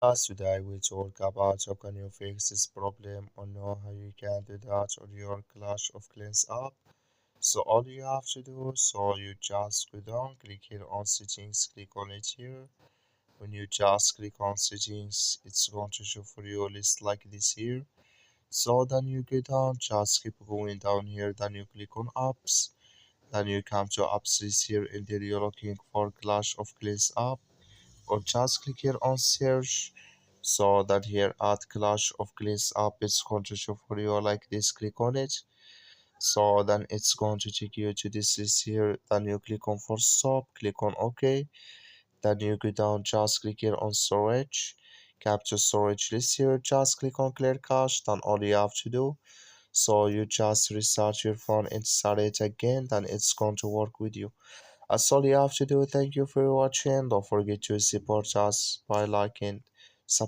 Today we talk about how can you fix this problem or know how you can do that on your Clash of Clans app. So all you have to do, so you just go down, click here on settings, click on it here. When you just click on settings, it's going to show for you a list like this here. So then you go down, just keep going down here, then you click on apps. Then you come to apps list here and there you're looking for Clash of Clans app or just click here on search. So that here at Clash of Clans app it's going to show for you like this, click on it. So then it's going to take you to this list here, then you click on for stop, click on OK, then you go down, just click here on storage, capture storage list here, just click on clear cache, then all you have to do, so you just restart your phone and start it again, then it's going to work with you. That's all you have to do. Thank you for watching. Don't forget to support us by liking, subscribing.